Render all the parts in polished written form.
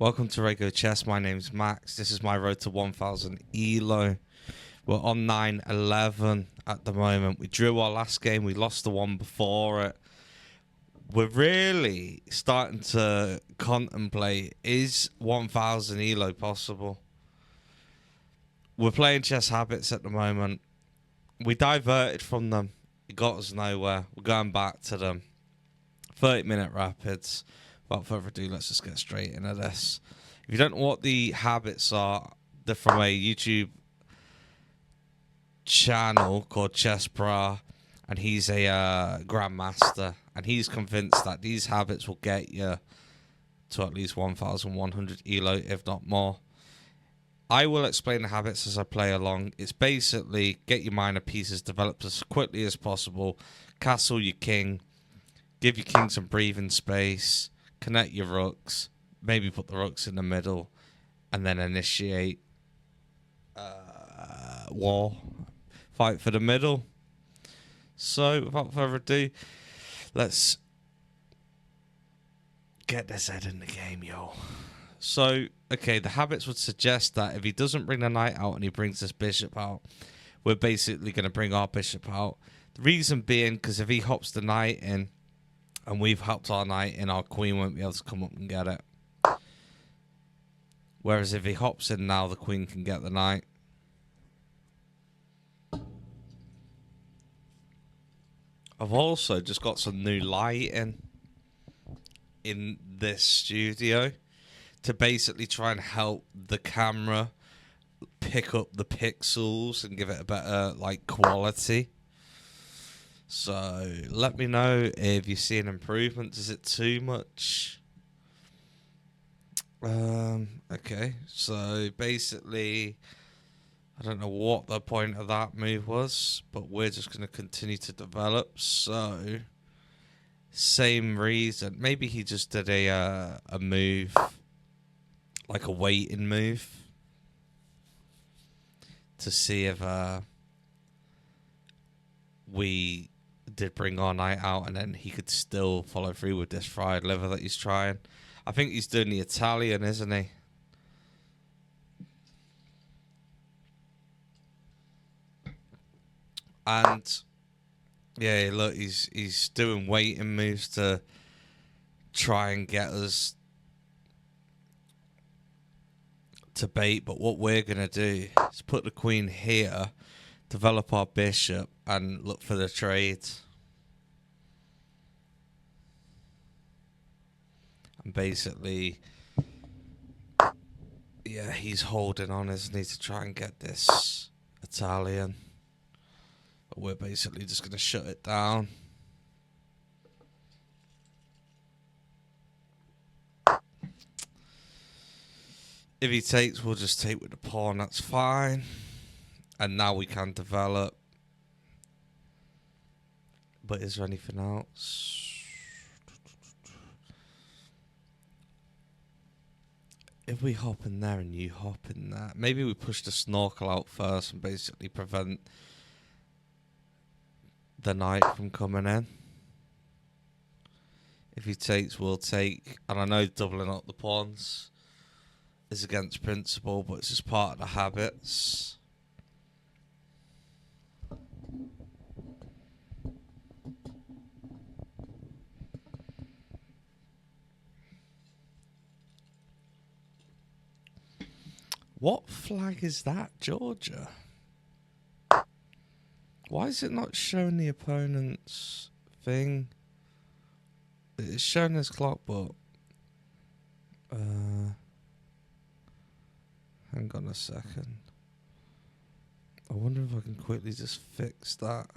Welcome to Raygo Chess. My name's Max. This is my road to 1000 ELO. We're on 9-11 at the moment. We drew our last game. We lost the one before it. We're really starting to contemplate, is 1000 ELO possible? We're playing chess habits at the moment. We diverted from them. It got us nowhere. We're going back to them. 30-minute rapids. Without further ado, let's just get straight into this. If you don't know what the habits are, they're from a YouTube channel called Chess Bra, and he's a grandmaster, and he's convinced that these habits will get you to at least 1100 ELO, if not more. I will explain the habits as I play along. It's basically get your minor pieces developed as quickly as possible, castle your king, give your king some breathing space, connect your rooks, maybe put the rooks in the middle, and then initiate war. Fight for the middle. So, without further ado, let's get this head in the game, yo. So, okay, the habits would suggest that if he doesn't bring the knight out and he brings this bishop out, we're basically going to bring our bishop out. The reason being, because if he hops the knight in, and we've hopped our knight in, our queen won't be able to come up and get it. Whereas if he hops in now, the queen can get the knight. I've also just got some new lighting in this studio to basically try and help the camera pick up the pixels and give it a better quality. So let me know if you see an improvement. Is it too much? Okay, so basically I don't know what the point of that move was, but we're just going to continue to develop. So same reason. Maybe he just did a move, like a waiting move, to see if we did bring our knight out, and then he could still follow through with this fried liver that he's trying. I think he's doing the Italian, isn't he? And yeah, look, he's doing waiting moves to try and get us to bait. But what we're gonna do is put the queen here, develop our bishop, and look for the trade. And basically, yeah, he's holding on, isn't he, to try and get this Italian. But we're basically just going to shut it down. If he takes, we'll just take with the pawn, that's fine. And now we can develop. But is there anything else? If we hop in there and you hop in there, maybe we push the snorkel out first and basically prevent the knight from coming in. If he takes, we'll take. And I know doubling up the pawns is against principle, but it's just part of the habits. What flag is that, Georgia? Why is it not showing the opponent's thing? It's showing his clock, but hang on a second. I wonder if I can quickly just fix that.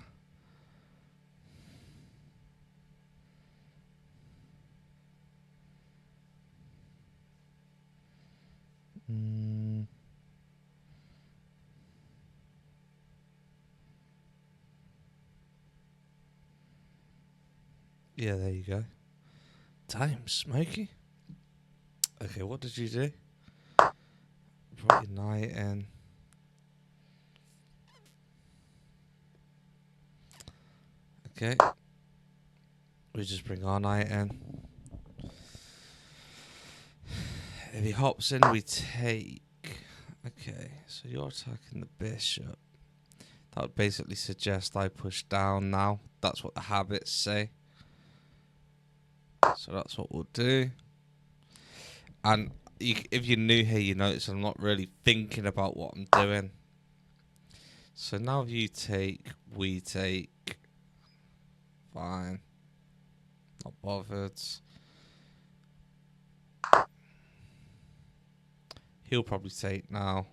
Yeah, there you go. Damn, Smokey. Okay, what did you do? Put your knight in. Okay. We just bring our knight in. If he hops in, we take. Okay, so you're attacking the bishop. That would basically suggest I push down now. That's what the habits say. So that's what we'll do. And if you're new here, you notice I'm not really thinking about what I'm doing. So now if you take, we take. Fine. Not bothered. He'll probably take now.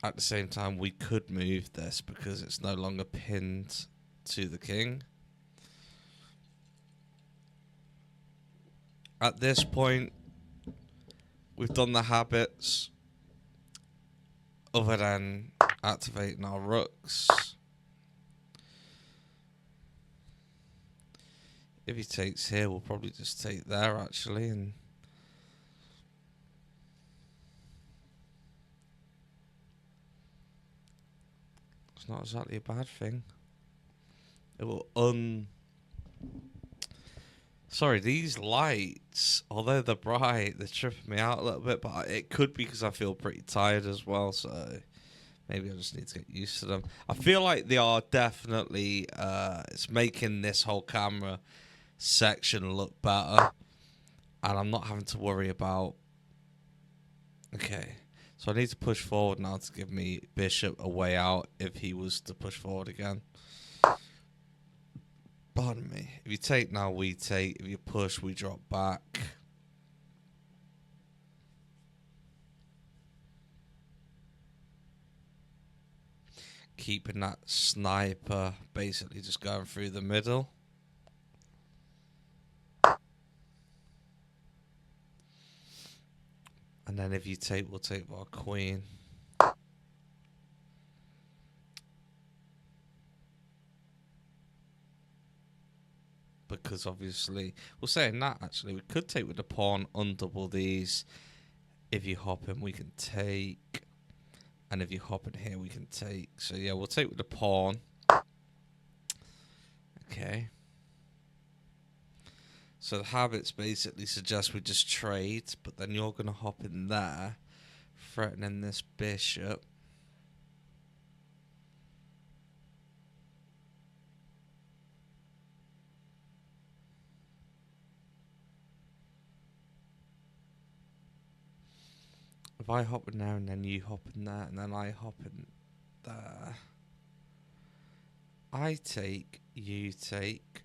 At the same time, we could move this because it's no longer pinned to the king. At this point, we've done the habits other than activating our rooks. If he takes here, we'll probably just take there actually, and it's not exactly a bad thing. It will Sorry, these lights, although they're bright, they're tripping me out a little bit, but it could be because I feel pretty tired as well, so maybe I just need to get used to them. I feel like they are definitely, it's making this whole camera section look better, and I'm not having to worry about. Okay, so I need to push forward now to give me bishop a way out if he was to push forward again. Pardon me. If you take now, we take. If you push, we drop back. Keeping that sniper basically just going through the middle. And then if you take, we'll take our queen. Because obviously, well, saying that actually, we could take with the pawn, undouble these. If you hop in, we can take. And if you hop in here, we can take. So yeah, we'll take with the pawn. Okay. So the habits basically suggest we just trade, but then you're going to hop in there, threatening this bishop. If I hop in there and then you hop in there and then I hop in there, I take, you take.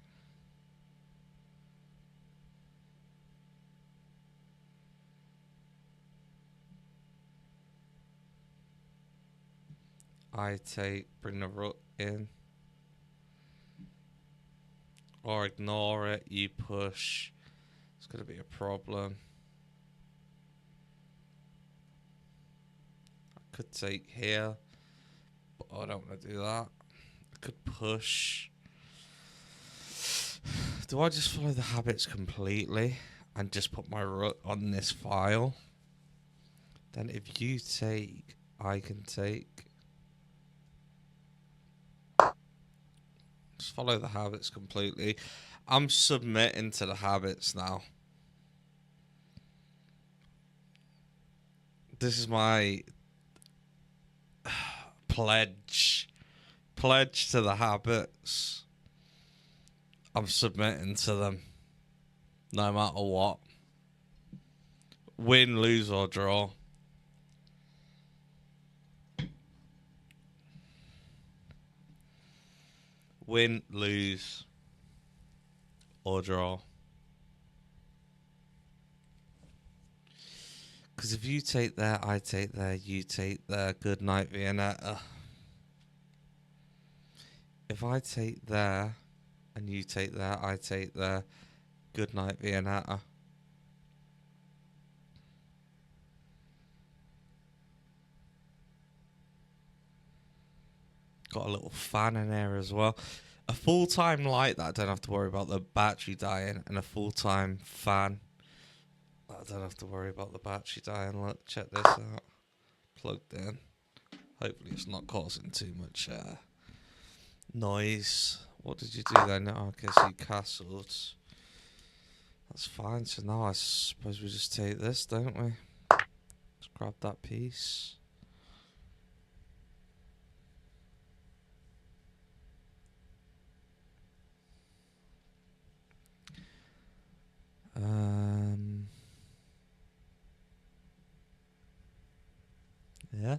I take, bring the rook in. Or ignore it, you push. It's going to be a problem. I could take here, but I don't want to do that. I could push. Do I just follow the habits completely and just put my rook on this file? Then if you take, I can take. Just follow the habits completely. I'm submitting to the habits now. This is my pledge to the habits. I'm submitting to them no matter what. Win, lose or draw. Win, lose or draw. Because if you take there, I take there, you take there, good night Viennetta. If I take there, and you take there, I take there, good night Viennetta. Got a little fan in there as well. A full-time light that I don't have to worry about the battery dying, and a full-time fan I don't have to worry about the battery dying. Look, check this out. Plugged in. Hopefully it's not causing too much noise. What did you do then? Oh, okay, so you castled. That's fine. So now I suppose we just take this, don't we? Just grab that piece. Yeah.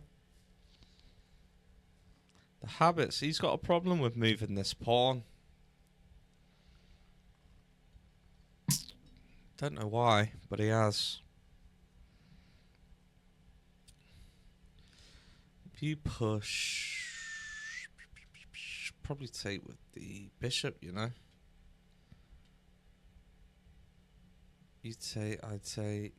The habits. He's got a problem with moving this pawn. Don't know why, but he has. If you push, probably take with the bishop, you know. You take, I take.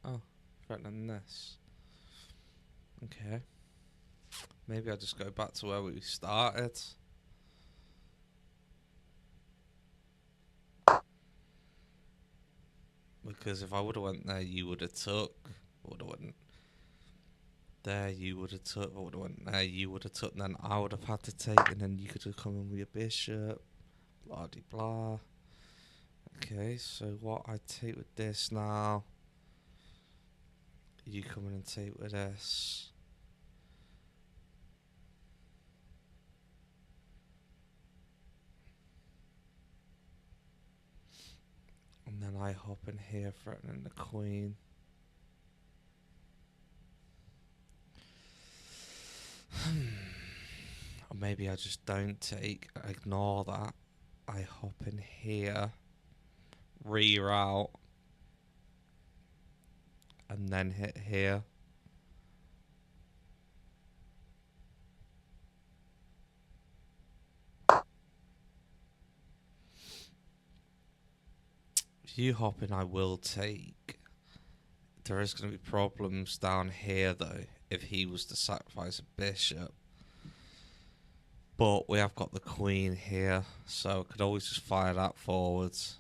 Oh, threatening this. Okay. Maybe I'll just go back to where we started. Because if I would have went there, you would have took. Would have went there, you would have took. I would have went there, you would have took. And then I would have had to take, and then you could have come in with your bishop. Blah de blah. Okay, so what I take with this now? You come in and take with this. And then I hop in here, threatening the queen. Or maybe I just don't take, ignore that. I hop in here, reroute, and then hit here. If you hop in, I will take. There is going to be problems down here, though, if he was to sacrifice a bishop. But we have got the queen here, so I could always just fire that forwards.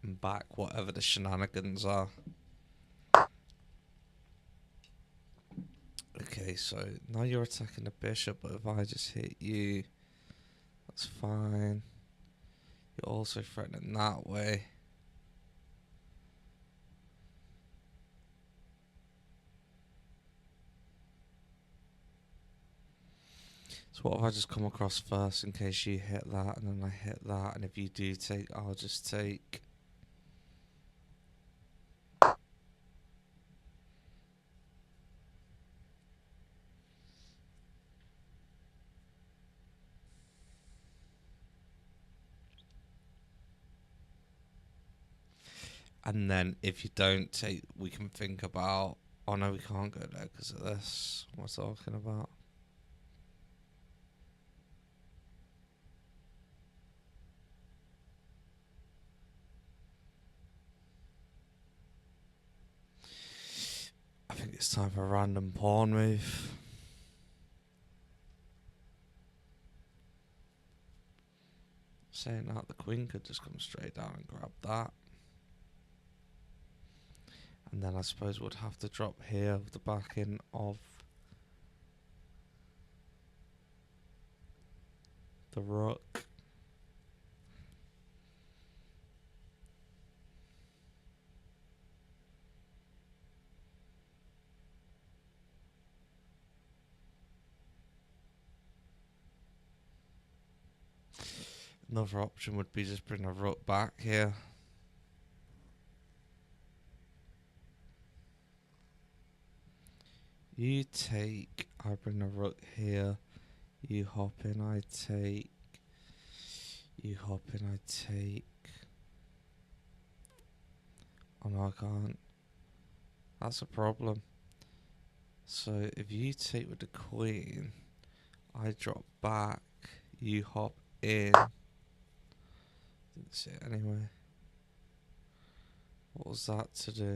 And back whatever the shenanigans are. Okay, so now you're attacking the bishop, but if I just hit you, that's fine. You're also threatening that way. So what if I just come across first in case you hit that, and then I hit that, and if you do take, I'll just take. And then if you don't take, we can think about, oh no, we can't go there because of this. What am I talking about? I think it's time for a random pawn move. Saying that, the queen could just come straight down and grab that. And then I suppose we'd have to drop here with the backing of the rook. Another option would be just bring a rook back here. You take, I bring a rook here. You hop in, I take. You hop in, I take. Oh no, I can't. That's a problem. So if you take with the queen, I drop back. You hop in. Didn't see it anyway. What was that to do?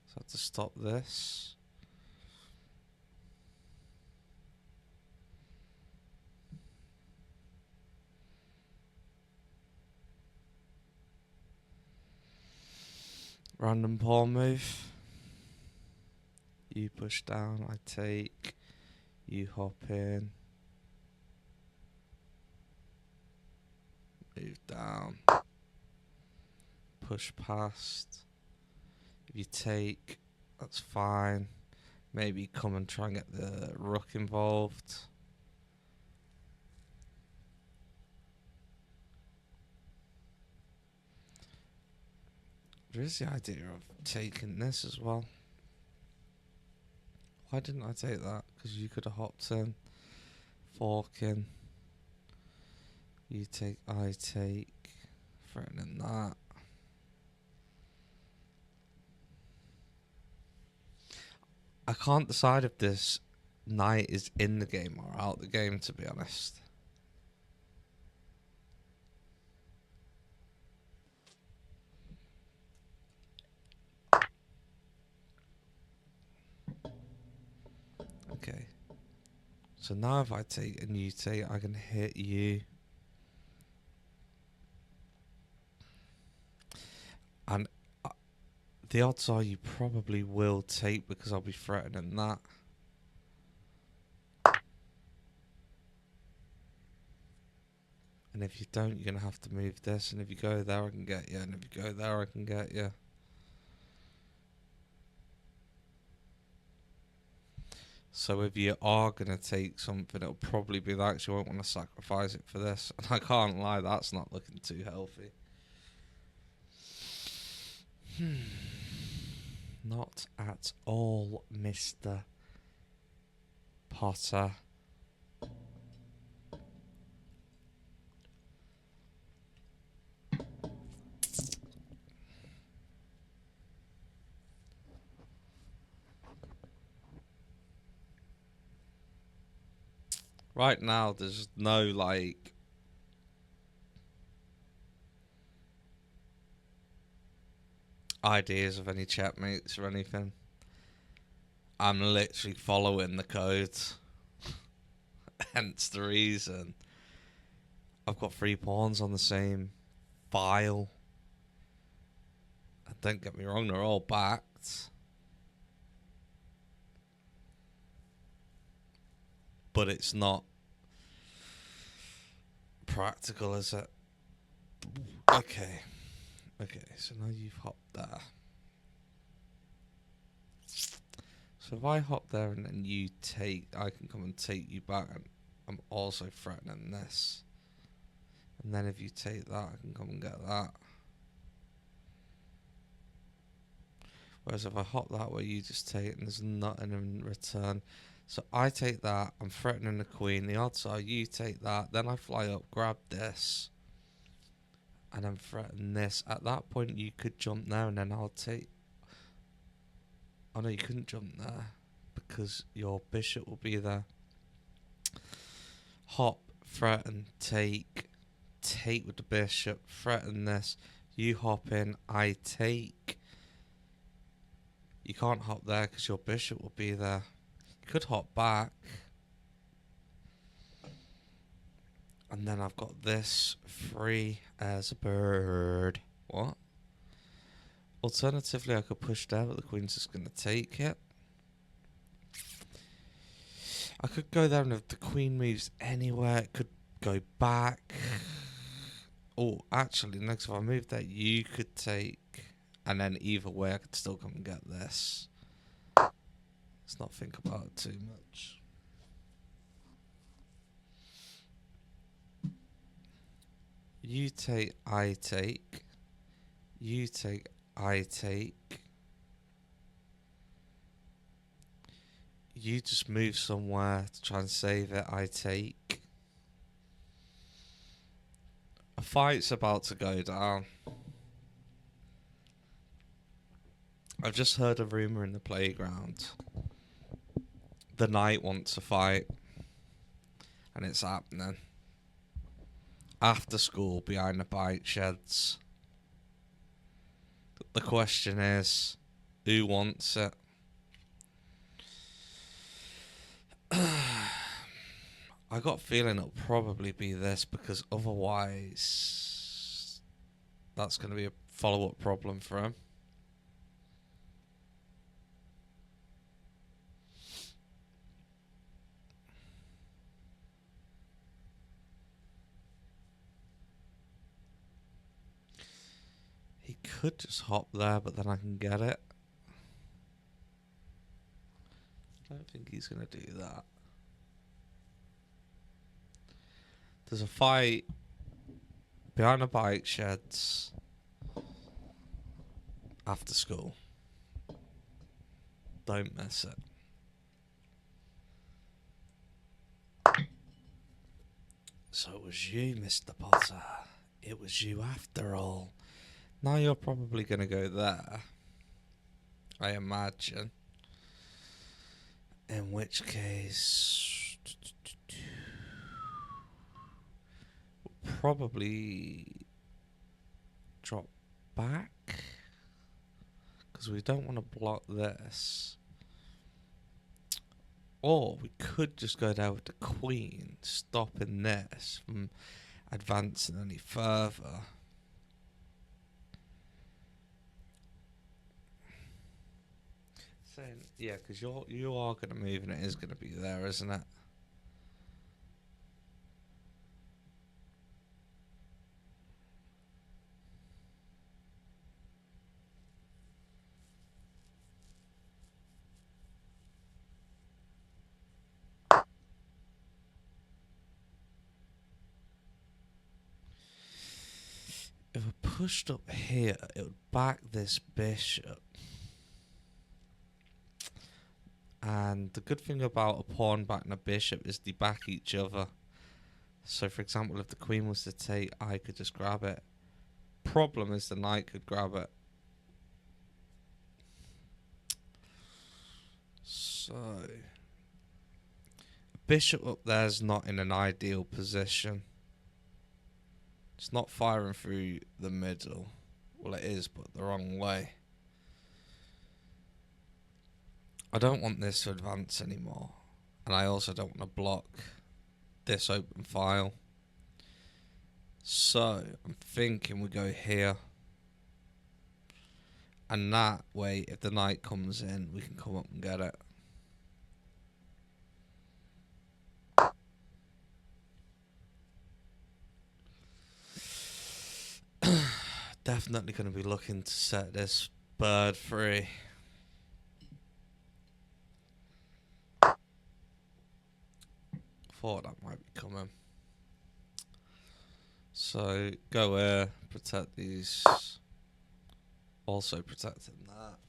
Is that to stop this? Random pawn move. You push down, I take. You hop in. down. Push past. If you take, that's fine. Maybe come and try and get the rook involved. There is the idea of taking this as well. Why didn't I take that? Because you could have hopped in, fork in. You take, I take, threatening that. I can't decide if this knight is in the game or out the game, to be honest. Okay. So now if I take and you take, I can hit you. And the odds are you probably will take because I'll be threatening that. And if you don't, you're going to have to move this. And if you go there, I can get you. And if you go there, I can get you. So if you are going to take something, it'll probably be that, 'cause you won't want to sacrifice it for this. And I can't lie, that's not looking too healthy. Not at all, Mr. Potter. Right now, there's no, like, ideas of any checkmates or anything. I'm literally following the code. Hence the reason. I've got 3 pawns on the same file. And don't get me wrong, they're all backed. But it's not practical, is it? Okay. Okay, so now you've hopped there. So if I hop there and then you take, I can come and take you back, and I'm also threatening this. And then if you take that, I can come and get that. Whereas if I hop that way, you just take it and there's nothing in return. So I take that, I'm threatening the queen. The odds are you take that, then I fly up, grab this, and I'm threatening this. At that point, you could jump there and then I'll take... Oh no, you couldn't jump there because your bishop will be there. Hop, threaten, take with the bishop, threaten this. You hop in, I take. You can't hop there because your bishop will be there. You could hop back. And then I've got this free as a bird. What? Alternatively, I could push there, but the queen's just going to take it. I could go there, and if the queen moves anywhere, it could go back. Oh, actually, next if I move there, you could take. And then either way, I could still come and get this. Let's not think about it too much. You take, I take. You take, I take. You just move somewhere to try and save it, I take. A fight's about to go down. I've just heard a rumour in the playground. The knight wants a fight. And it's happening. After school, behind the bike sheds. The question is, who wants it? I got a feeling it'll probably be this, because otherwise that's going to be a follow-up problem for him. could just hop there, but then I can get it. I don't think he's going to do that. There's a fight behind the bike sheds after school. Don't miss it. So it was you, Mr. Potter. It was you after all. Now you're probably going to go there, I imagine. In which case, we'll probably drop back, because we don't want to block this. Or we could just go down with the queen, stopping this from advancing any further. Saying, yeah, because you are going to move and it is going to be there, isn't it? If I pushed up here, it would back this bishop. And the good thing about a pawn backing a bishop is they back each other. So, for example, if the queen was to take, I could just grab it. Problem is the knight could grab it. So, a bishop up there is not in an ideal position. It's not firing through the middle. Well, it is, but the wrong way. I don't want this to advance anymore. And I also don't want to block this open file. So, I'm thinking we go here. And that way, if the knight comes in, we can come up and get it. Definitely going to be looking to set this bird free. Thought that might be coming. So go here, protect these. Also protecting that.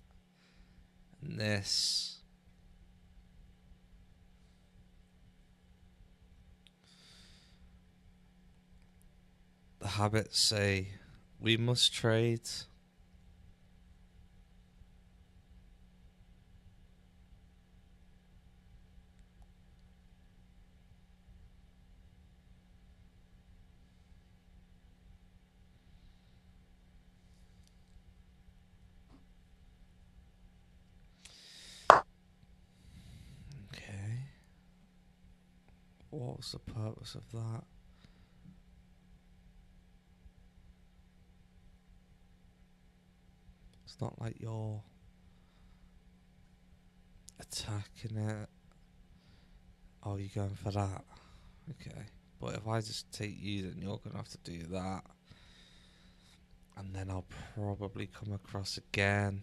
And this. The habits say we must trade. Okay. What was the purpose of that? It's not like you're attacking it. Oh, you're going for that. Okay. But if I just take you, then you're going to have to do that. And then I'll probably come across again.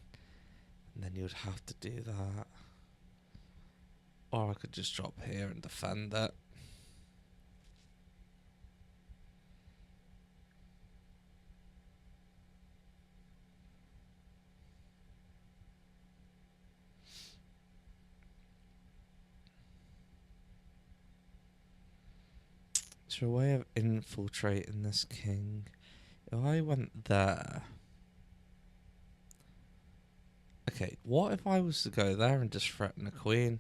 And then you would have to do that. Or I could just drop here and defend it. Is there a way of infiltrating this king? If I went there... Okay, what if I was to go there and just threaten the queen?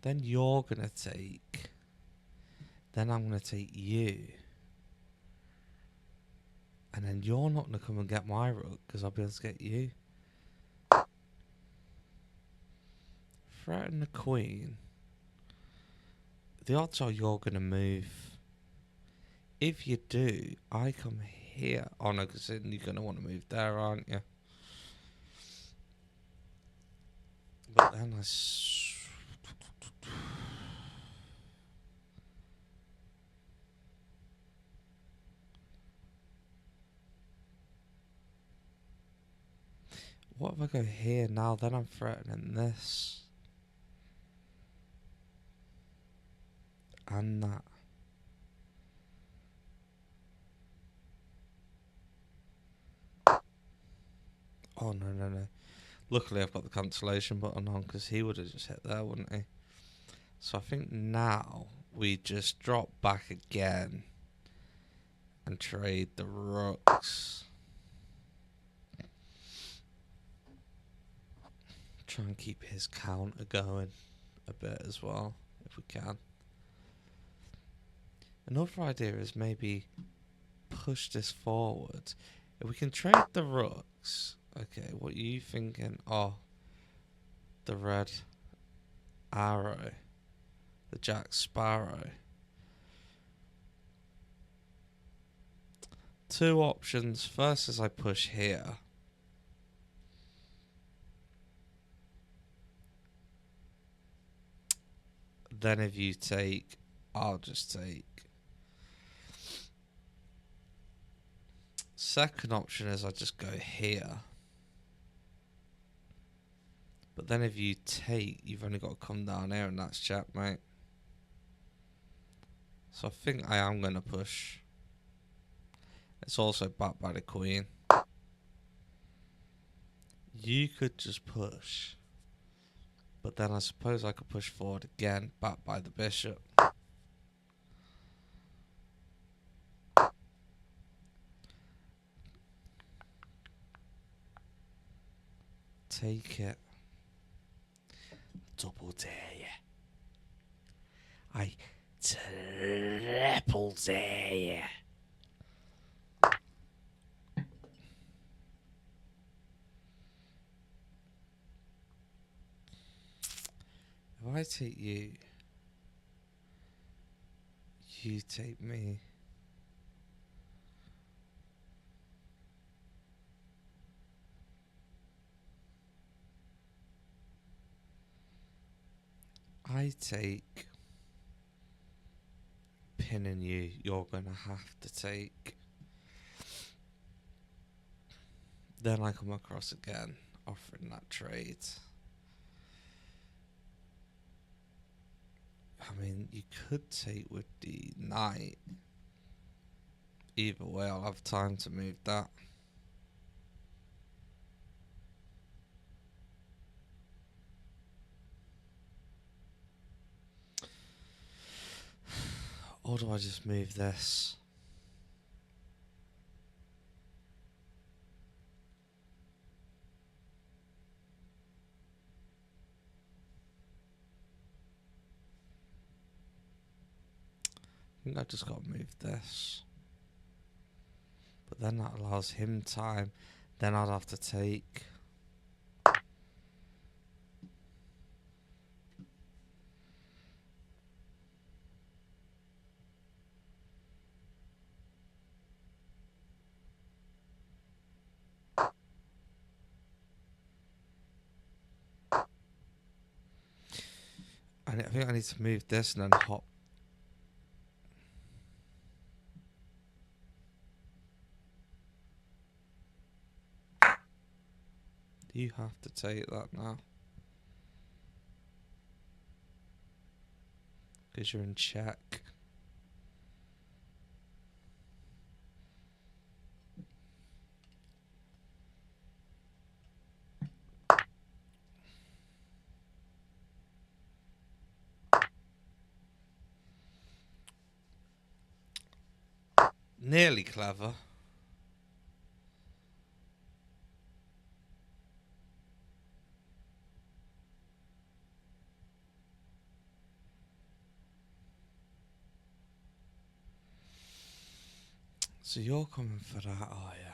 Then you're going to take... Then I'm going to take you. And then you're not going to come and get my rook, because I'll be able to get you. Threaten the queen. The odds are you're going to move. If you do, I come here. Oh no, because then you're going to want to move there, aren't you? But then What if I go here now? Then I'm threatening this. And that. Oh, no, no, no. Luckily, I've got the cancellation button on because he would have just hit there, wouldn't he? So I think now we just drop back again and trade the rooks. Try and keep his counter going a bit as well, if we can. Another idea is maybe push this forward. If we can trade the rooks. Okay, what are you thinking? Oh, the red arrow. The Jack Sparrow. Two options. First is I push here. Then if you take, I'll just take. Second option is I just go here. But then if you take, you've only got to come down here and that's checkmate. So I think I am going to push. It's also backed by the queen. You could just push. But then I suppose I could push forward again, backed by the bishop. Take it. Double dare you. I triple dare you. If I take you, you take me. I take pinning you, you're going to have to take. Then I come across again, offering that trade. I mean, you could take with the knight. Either way, I'll have time to move that. Or do I just move this? I think I just got to move this. But then that allows him time. Then I'd have to take. I think I need to move this and then hop. You have to take that now. Because you're in check. Nearly clever. So you're coming for that, are you?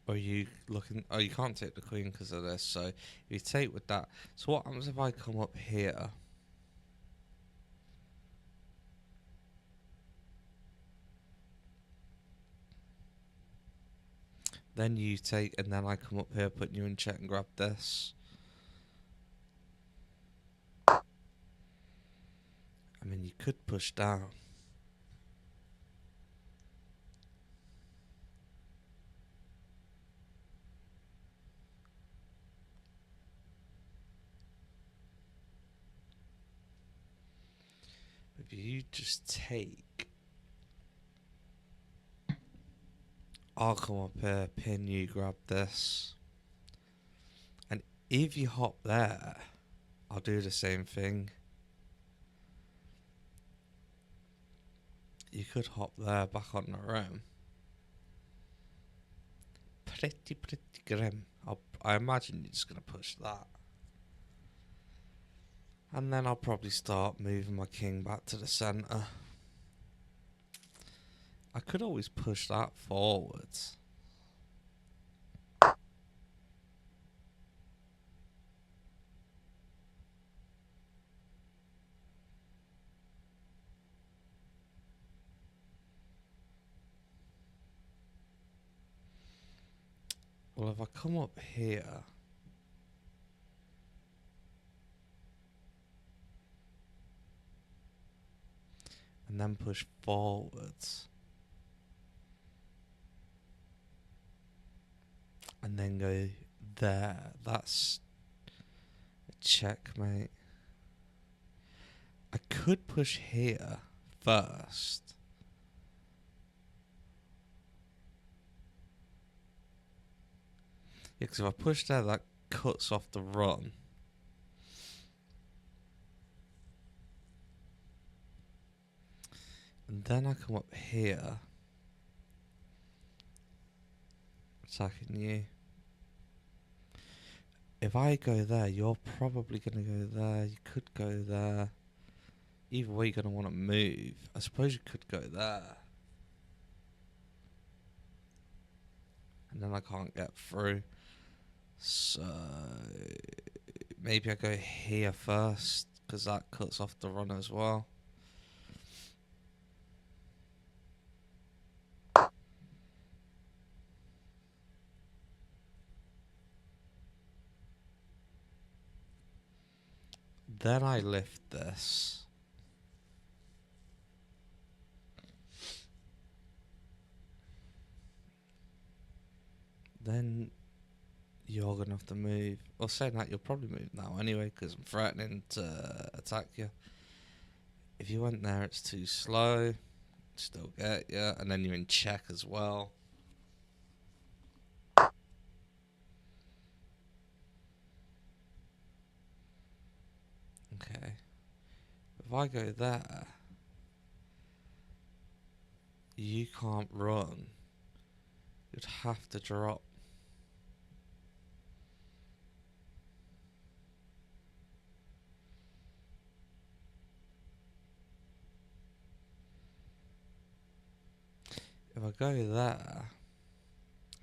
Or are you looking? Oh, you can't take the queen because of this. So if you take with that. So what happens if I come up here? Then you take, and then I come up here, putting you in check and grab this. I mean, you could push down. Maybe you just take. I'll come up here, pin you, grab this. And if you hop there, I'll do the same thing. You could hop there back on the room. Pretty grim. I imagine you're just going to push that. And then I'll probably start moving my king back to the centre. I could always push that forwards. Well, if I come up here, and then push forwards, and then go there, that's a checkmate. I could push here first. Yeah, because if I push there, that cuts off the run. And then I come up here, attacking you. If I go there, you're probably going to go there. You could go there. Either way, you're going to want to move. I suppose you could go there. And then I can't get through. So maybe I go here first, because that cuts off the run as well. Then I lift this. Then you're going to have to move. Well, saying that, you'll probably move now anyway, because I'm threatening to attack you. If you went there, it's too slow. Still get you. And then you're in check as well. Okay. If I go there, you can't run. You'd have to drop. If I go there,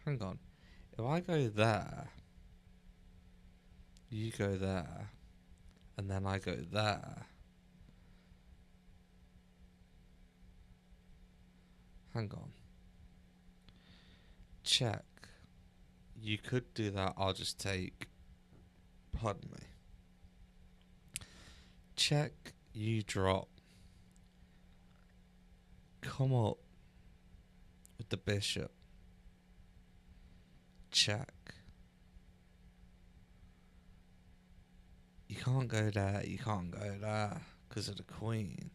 hang on. If I go there, you go there, and then I go there. Hang on. Check. You could do that. I'll just take. Pardon me. Check. You drop. Come up with the bishop. Check. You can't go there. You can't go there because of the queen.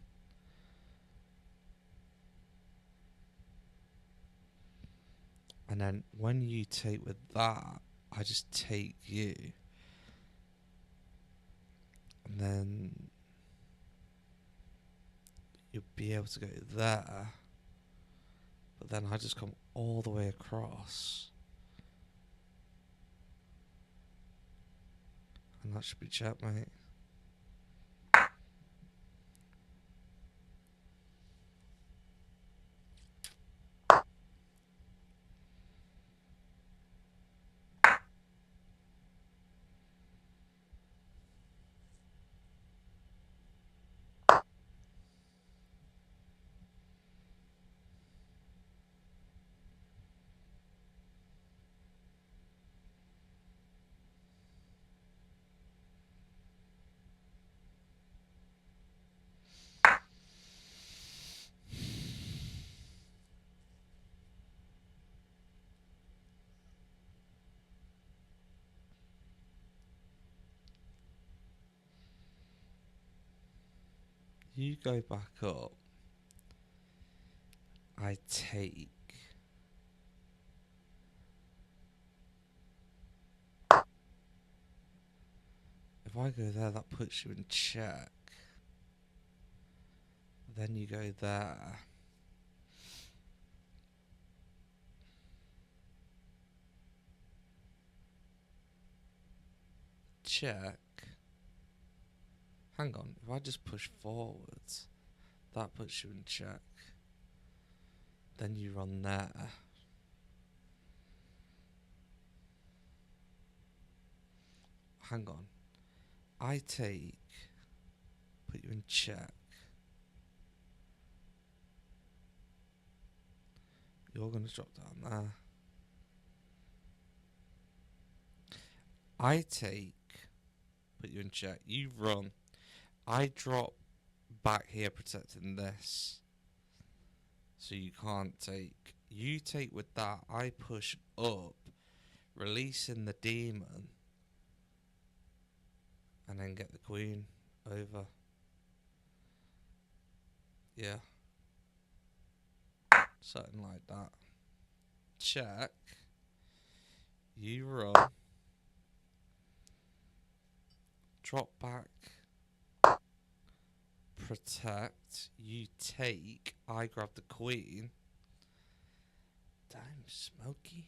And then when you take with that, I just take you. And then you'll be able to go there. But then I just come all the way across. And that should be checkmate. You go back up. I take. If I go there, that puts you in check. Then you go there. Check. Hang on, if I just push forwards, that puts you in check. Then you run there. Hang on. I take, put you in check. You're going to drop down there. I take, put you in check. You run. I drop back here protecting this. So you can't take. You take with that. I push up, releasing the demon. And then get the queen over. Yeah. Something like that. Check. You run. Drop back. Protect. You take. I grab the queen. Damn, Smokey.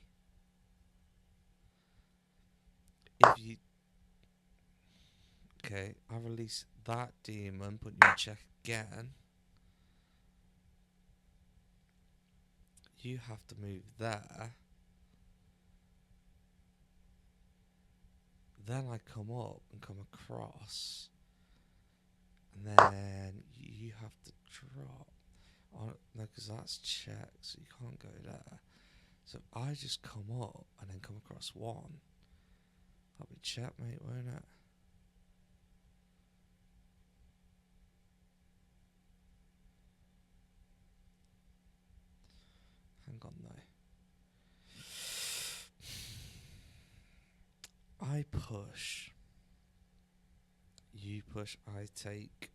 If you... Okay, I release that demon. Put you in check again. You have to move there. Then I come up and come across. And then you have to drop. Oh, no, because that's check, so you can't go there. So I just come up and then come across one. That'll be checkmate, won't it? Hang on though. I push. You push, I take.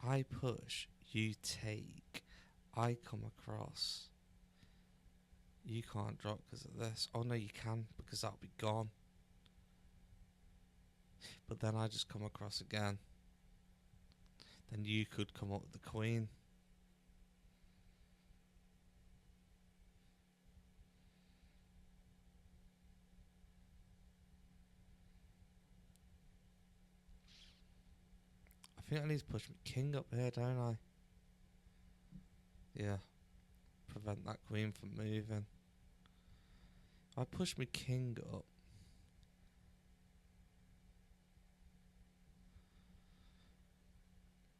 I push, you take. I come across. You can't drop because of this. Oh no, you can, because that'll be gone. But then I just come across again. Then you could come up with the queen. I think I need to push my king up here, don't I? Yeah. Prevent that queen from moving. I push my king up.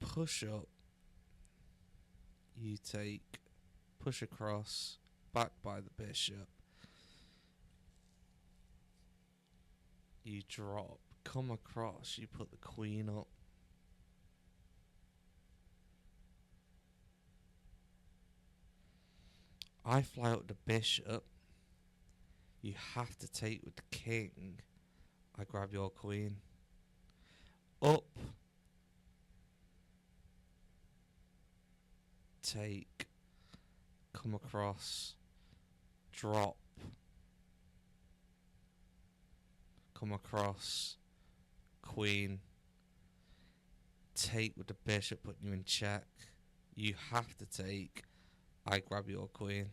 Push up. You take. Push across. Back by the bishop. You drop. Come across. You put the queen up. I fly up the bishop. You have to take with the king. I grab your queen. Up. Take. Come across. Drop. Come across. Queen. Take with the bishop, putting you in check. You have to take. I grab your queen.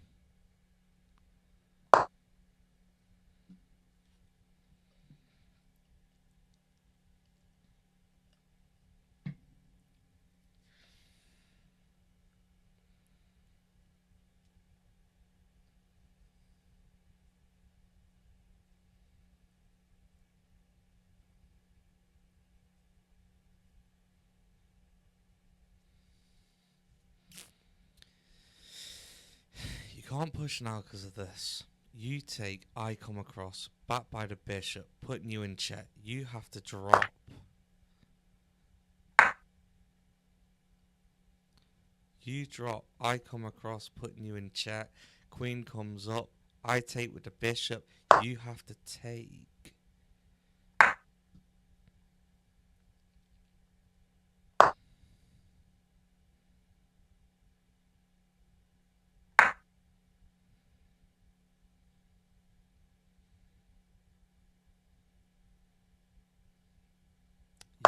You can't push now because of this. You take, I come across, back by the bishop, putting you in check. You have to drop. You drop, I come across, putting you in check. Queen comes up, I take with the bishop. You have to take.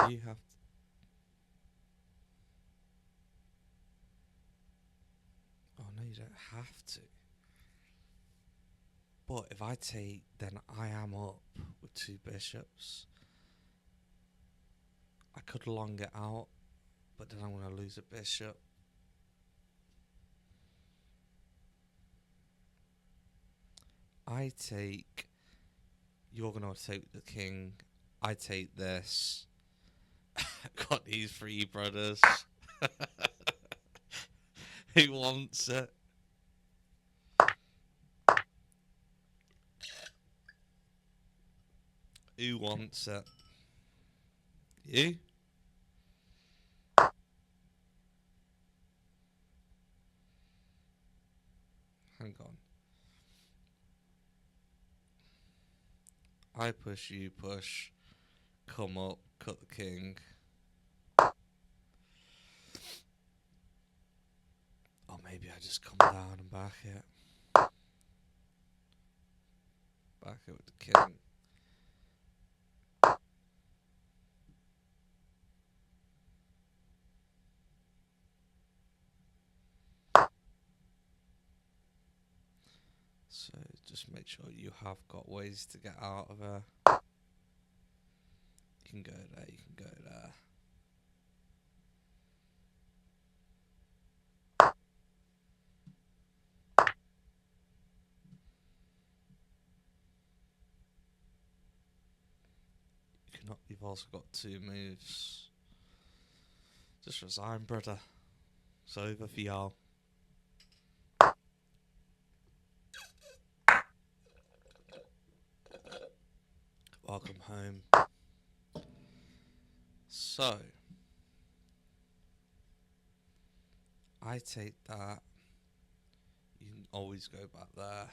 You have. Oh no, you don't have to. But if I take, then I am up with 2 bishops. I could long it out, but then I'm going to lose a bishop. I take. You're going to take the king. I take this. Got these 3 brothers. Who wants it? Who wants it? You? Hang on. I push, you push. Come up, cut the king. Or maybe I just come down and back it. Back it with the king. So just make sure you have got ways to get out of her. You can go there, you can go there. You've also got 2 moves. Just resign, brother. It's over for y'all. Welcome home. So, I take that. You can always go back there.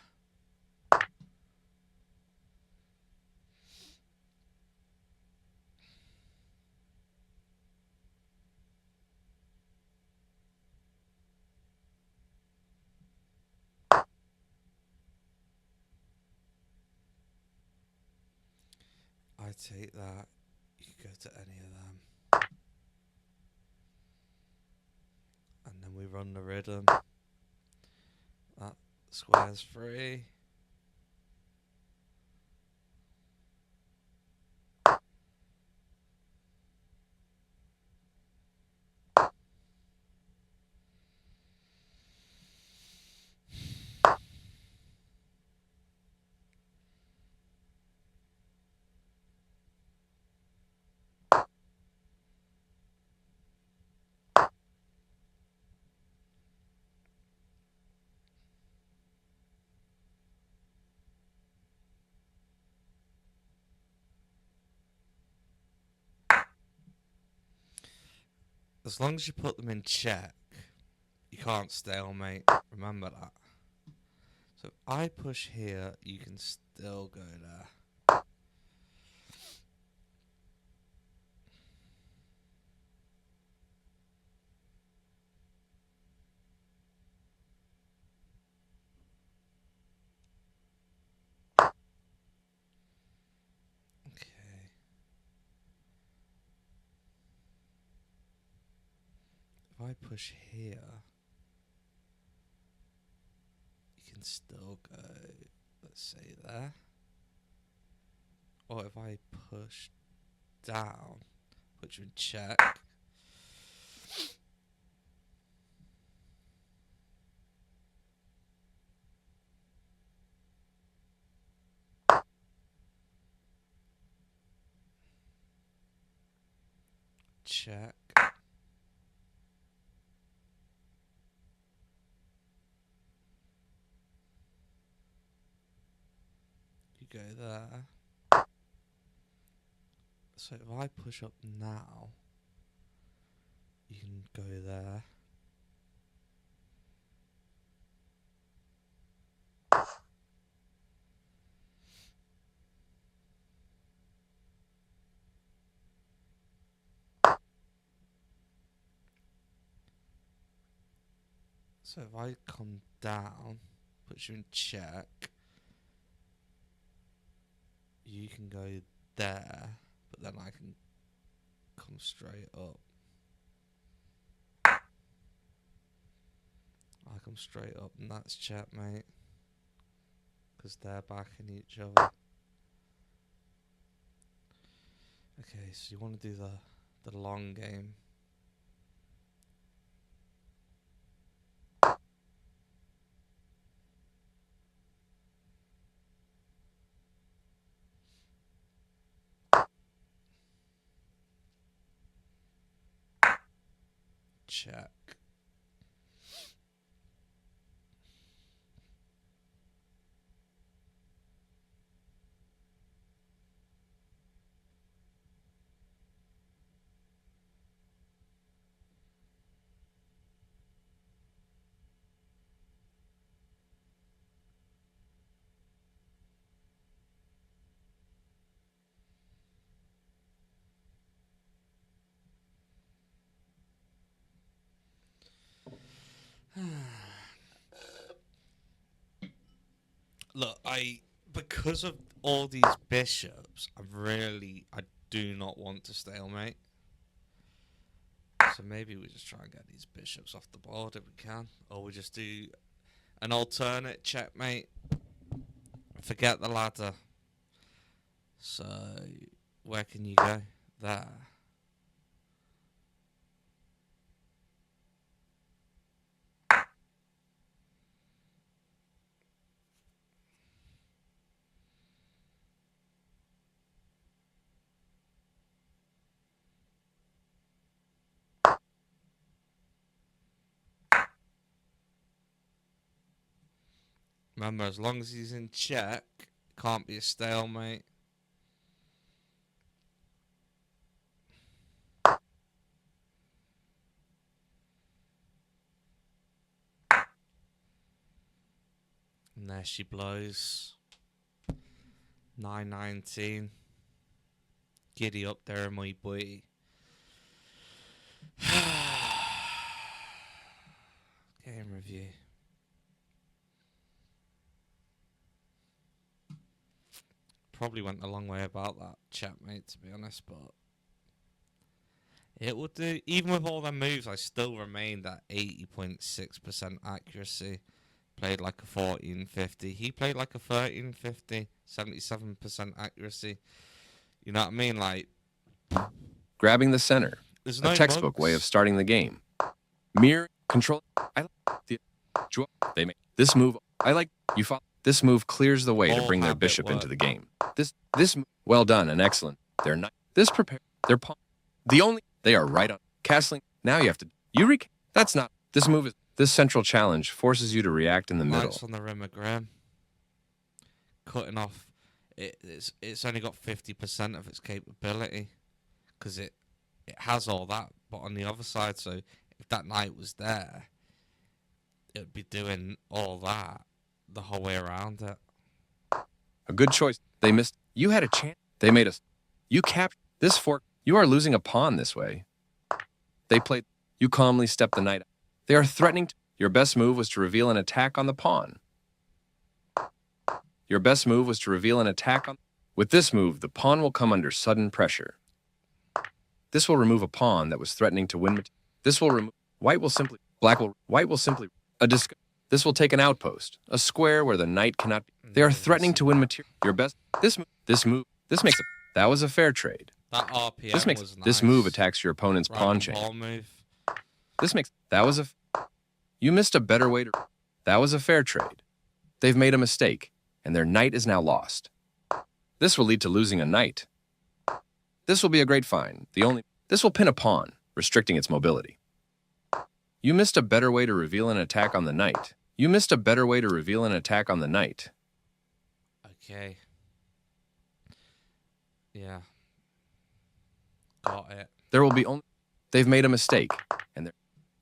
I take that. You can go to any of them. And then we run the rhythm. That square's free. As long as you put them in check, you can't stalemate. Remember that. So if I push here, you can still go there. Okay. If I push here, you can still go, let's say there. Or if I push down, put you in check. Check. You go there. So if I push up now, you can go there. So if I come down, put you in check, you can go there, but then I can come straight up. I come straight up, and that's checkmate. Because they're backing each other. Okay, so you want to do the long game. Check. Look, because of all these bishops, I do not want to stalemate. So maybe we just try and get these bishops off the board if we can. Or we just do an alternate checkmate. Forget the ladder. So, where can you go? There. Remember, as long as he's in check, can't be a stalemate. And there she blows. 9-19. Giddy up there, my boy. Game review. Probably went a long way about that checkmate, to be honest, but it would do. Even with all their moves, I still remained at 80.6% accuracy. Played like a 1450. He played like a 1350. 77% accuracy. You know what I mean? Like, grabbing the center. there's A no textbook mugs. way of starting the game. Mirror control. I like the they make this move. I like you follow. This move clears the way to All bring their habit bishop work. into the game. This well done and excellent. They're not this prepare their pawn. The only they are right on castling. Now you have to that's not this move is this central challenge forces you to react in the middle. Lights on the rim of Graham. Cutting off. It's only got 50% of its capability because it has all that, but on the other side, so if that knight was there, it would be doing all that the whole way around it. A good choice. They missed. You had a chance. They made us. You capped this fork. You are losing a pawn this way. They played. You calmly stepped the knight. They are threatening. Your best move was to reveal an attack on the pawn. Your best move was to reveal an attack on. With this move, the pawn will come under sudden pressure. This will remove a pawn that was threatening to win. This will remove. White will simply. White will simply. This will take an outpost, a square where the knight cannot be. They are threatening to win material. Your best. This makes a. That was a fair trade. That RPM This makes was nice. this move attacks your opponent's pawn Random chain. ball move. This makes that was a. You missed a better way to. That was a fair trade. They've made a mistake, and their knight is now lost. This will lead to losing a knight. This will be a great find. This will pin a pawn, restricting its mobility. You missed a better way to reveal an attack on the knight. You missed a better way to reveal an attack on the knight. Okay. Yeah. Got it. There will be only. They've made a mistake, and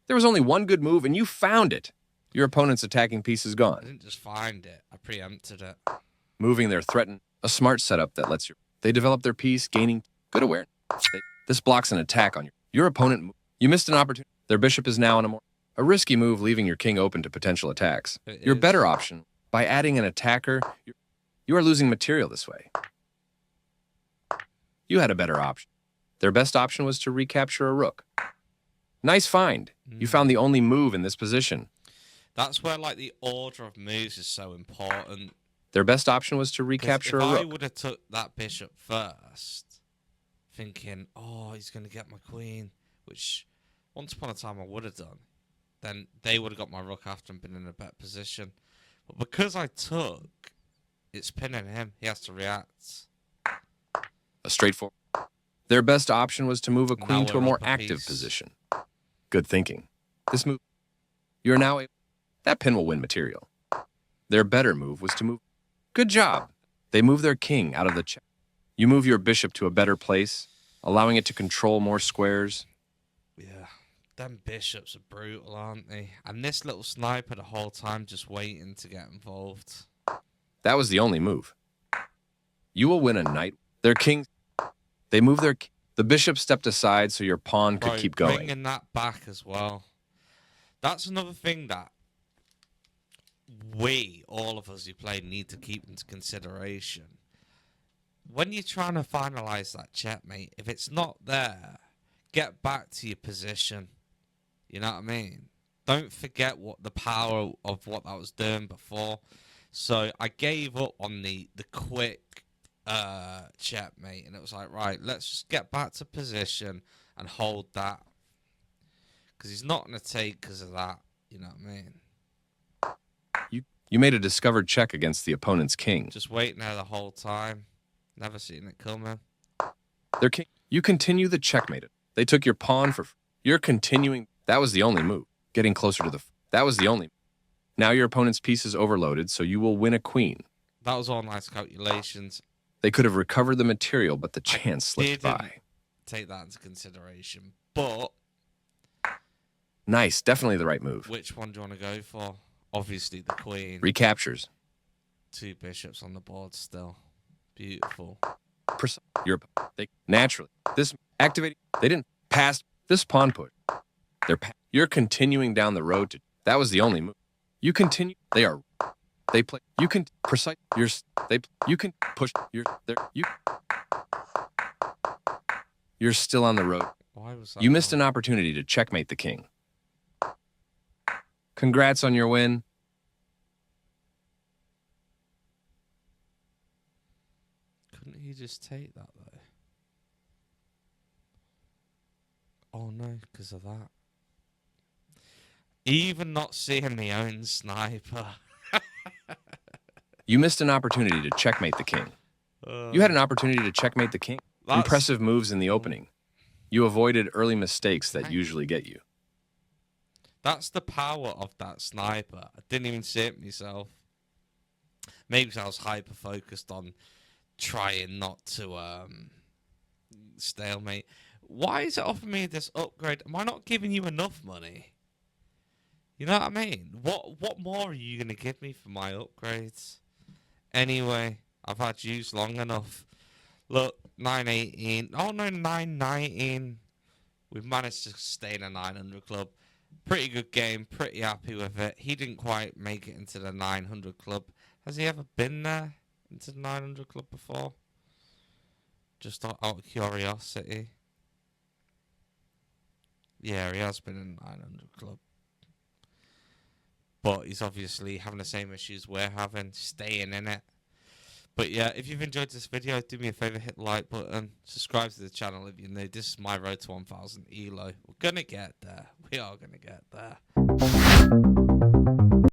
there was only one good move, and you found it. Your opponent's attacking piece is I gone. didn't just find it. I preempted it. Moving their threaten. A smart setup that lets they develop their piece, gaining good awareness. This blocks an attack on your opponent. You missed an opportunity. Their bishop is now on a risky move, leaving your king open to potential attacks. Your better option, by adding an attacker, you are losing material this way. You had a better option. Their best option was to recapture a rook. Nice find. You found the only move in this position. That's where like the order of moves is so important. Their best option was to 'Cause recapture a if I rook. would have took that bishop first, thinking, oh, he's going to get my queen, which once upon a time I would have done, then they would have got my rook after and been in a better position. But because I took, it's pinning him. He has to react. A straightforward. Their best option was to move a Now queen to a we're more up a active piece. position. Good thinking. This move. You're now able. That pin will win material. Their better move was to move. Good job. They move their king out of the check. You move your bishop to a better place, allowing it to control more squares. Yeah, them bishops are brutal, aren't they? And this little sniper the whole time just waiting to get involved. That was the only move. You will win a knight. Their king. They move their. The bishop stepped aside so your pawn could Bro, keep going. bringing that back as well. That's another thing that we, all of us who play, need to keep into consideration. When you're trying to finalize that checkmate, if it's not there, get back to your position. You know what I mean? Don't forget what the power of what I was doing before. So I gave up on the quick checkmate, and it was like, right, let's just get back to position and hold that, because he's not going to take because of that. You know what I mean? You made a discovered check against the opponent's king. Just waiting there the whole time, never seen it coming. Their king. You continue the checkmate. They took your pawn for. You're continuing. That was the only move. Getting closer to the. That was the only. Now your opponent's piece is overloaded, so you will win a queen. That was all nice calculations. They could have recovered the material, but the chance slipped didn't by. Take that into consideration. But Nice, definitely the right move. which one do you want to go for? Obviously the queen. Recaptures. Two bishops on the board still. Beautiful. You're. They naturally. This activating. They didn't pass this pawn push. You're continuing down the road to. That was the only move. You continue. They are. They play. You can precise. You're. They. You can push. You're there. You're still on the road. Why was that? You missed an opportunity to checkmate the king. Congrats on your win. Couldn't he just take that though? Oh no, because of that. Even not seeing the own sniper. You missed an opportunity to checkmate the king. You had an opportunity to checkmate the king. That's- Impressive moves in the opening. You avoided early mistakes that usually get you. That's the power of that sniper. I didn't even see it myself. Maybe because I was hyper focused on trying not to stalemate. Why is it offering me this upgrade? Am I not giving you enough money? You know what I mean? What more are you going to give me for my upgrades? Anyway, I've had use long enough. Look, 918. Oh no, 919. We've managed to stay in a 900 club. Pretty good game. Pretty happy with it. He didn't quite make it into the 900 club. Has he ever been there? Into the 900 club before? Just out of curiosity. Yeah, he has been in the 900 club. But he's obviously having the same issues we're having, staying in it. But yeah, if you've enjoyed this video, do me a favour, hit the like button, subscribe to the channel if you're new. This is my road to 1000 ELO. We're going to get there. We are going to get there.